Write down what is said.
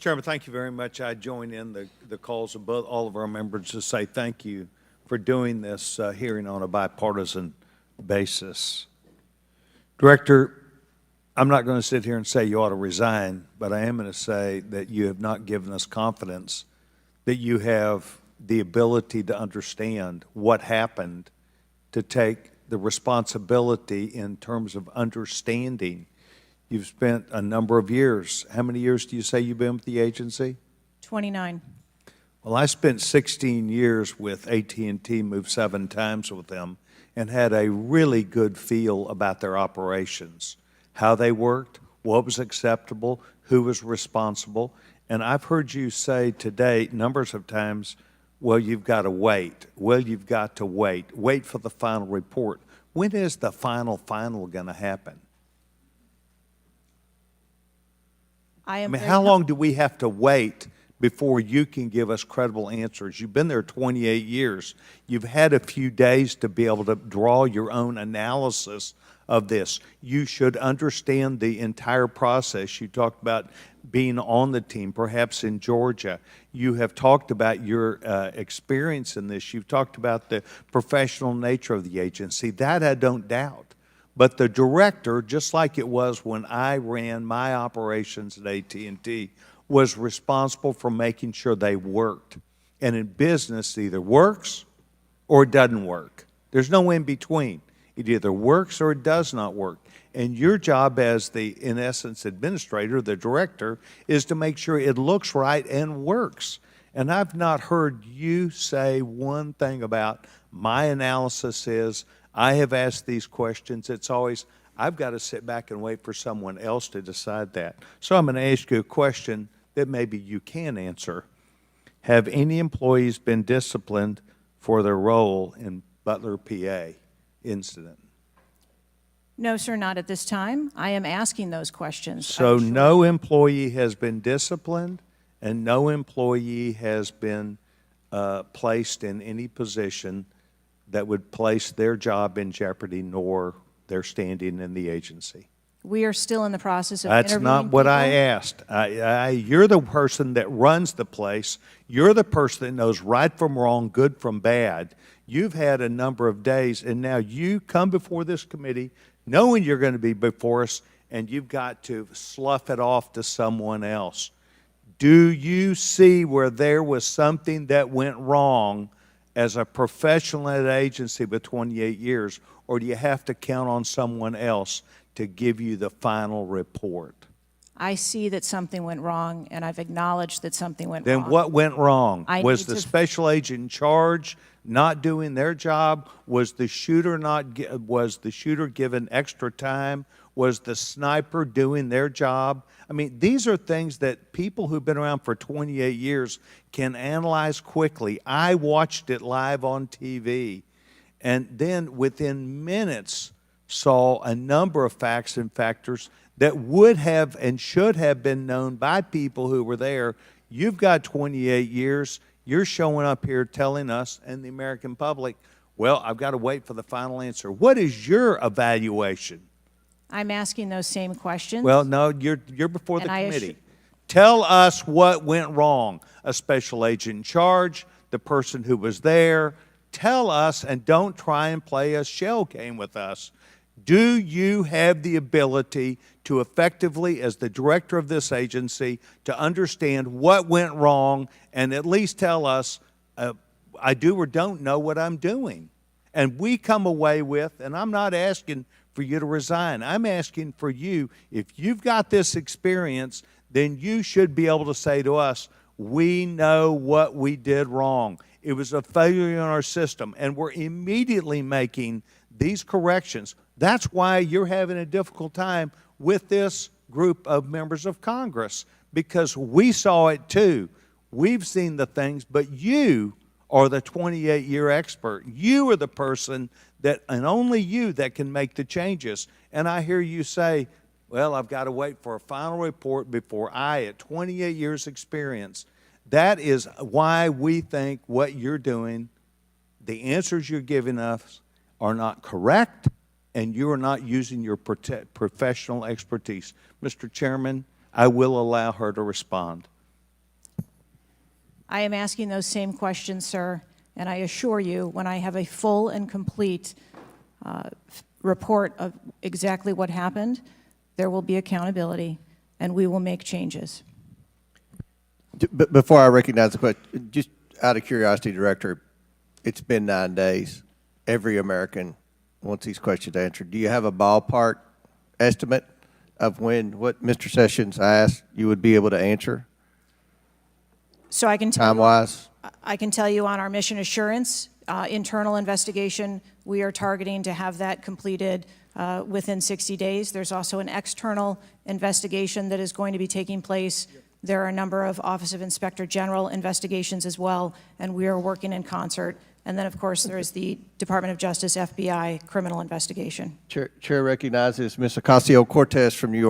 Chairman, thank you very much. I join in the calls of both, all of our members to say thank you for doing this hearing on a bipartisan basis. Director, I'm not going to sit here and say you ought to resign, but I am going to say that you have not given us confidence that you have the ability to understand what happened, to take the responsibility in terms of understanding. You've spent a number of years. How many years do you say you've been with the agency? 29. Well, I spent 16 years with AT&T, moved 7 times with them, and had a really good feel about their operations, how they worked, what was acceptable, who was responsible. And I've heard you say today numbers of times, well, you've got to wait. Well, you've got to wait. Wait for the final report. When is the final going to happen? I mean, how long do we have to wait before you can give us credible answers? You've been there 28 years. You've had a few days to be able to draw your own analysis of this. You should understand the entire process. You talked about being on the team, perhaps in Georgia. You have talked about your experience in this. You've talked about the professional nature of the agency. That I don't doubt. But the director, just like it was when I ran my operations at AT&T, was responsible for making sure they worked. And in business, it either works or it doesn't work. There's no in between. It either works or it does not work. And your job as the, in essence, administrator, the director, is to make sure it looks right and works. And I've not heard you say one thing about my analysis is, I have asked these questions. It's always, I've got to sit back and wait for someone else to decide that. So I'm going to ask you a question that maybe you can answer. Have any employees been disciplined for their role in Butler, PA incident? No, sir, not at this time. I am asking those questions. So no employee has been disciplined and no employee has been placed in any position that would place their job in jeopardy nor their standing in the agency. We are still in the process of interviewing That's not what people. I asked. You're the person that runs the place. You're the person that knows right from wrong, good from bad. You've had a number of days, and now you come before this committee knowing you're going to be before us, and you've got to slough it off to someone else. Do you see where there was something that went wrong as a professional at an agency with 28 years, or do you have to count on someone else to give you the final report? I see that something went wrong, and I've acknowledged that something went wrong. Then what went wrong? Was the need to- special agent in charge not doing their job? Was the shooter given extra time? Was the sniper doing their job? I mean, these are things that people who've been around for 28 years can analyze quickly. I watched it live on TV, and then within minutes saw a number of facts and factors that would have and should have been known by people who were there. You've got 28 years. You're showing up here telling us and the American public, well, I've got to wait for the final answer. What is your evaluation? I'm asking those same questions. Well, no, you're before the And committee. Tell us what went wrong. A special agent in charge, the person who was there. Tell us, and don't try and play a shell game with us. Do you have the ability to effectively, as the director of this agency, to understand what went wrong and at least tell us, I do or don't know what I'm doing? And we come away with, and I'm not asking for you to resign. I'm asking for you, if you've got this experience, then you should be able to say to us, we know what we did wrong. It was a failure in our system, and we're immediately making these corrections. That's why you're having a difficult time with this group of members of Congress, because we saw it too. We've seen the things, but you are the 28-year expert. You are the person that, and only you, that can make the changes. And I hear you say, well, I've got to wait for a final report before I, at 28 years experience. That is why we think what you're doing, the answers you're giving us are not correct, and you are not using your professional expertise. Mr. Chairman, I will allow her to respond. I am asking those same questions, sir, and I assure you, when I have a full and complete report of exactly what happened, there will be accountability, and we will make changes. Before I recognize the question, just out of curiosity, Director, it's been 9 days. Every American wants these questions answered. Do you have a ballpark estimate of when what Mr. Sessions asked you would be able to answer, So I can tell you, time-wise? I can tell you on our mission assurance internal investigation, we are targeting to have that completed within 60 days. There's also an external investigation that is going to be taking place. There are a number of Office of Inspector General investigations as well, and we are working in concert. And then, of course, there is the Department of Justice, FBI criminal investigation. Chair recognizes Ms. Ocasio-Cortez from New York.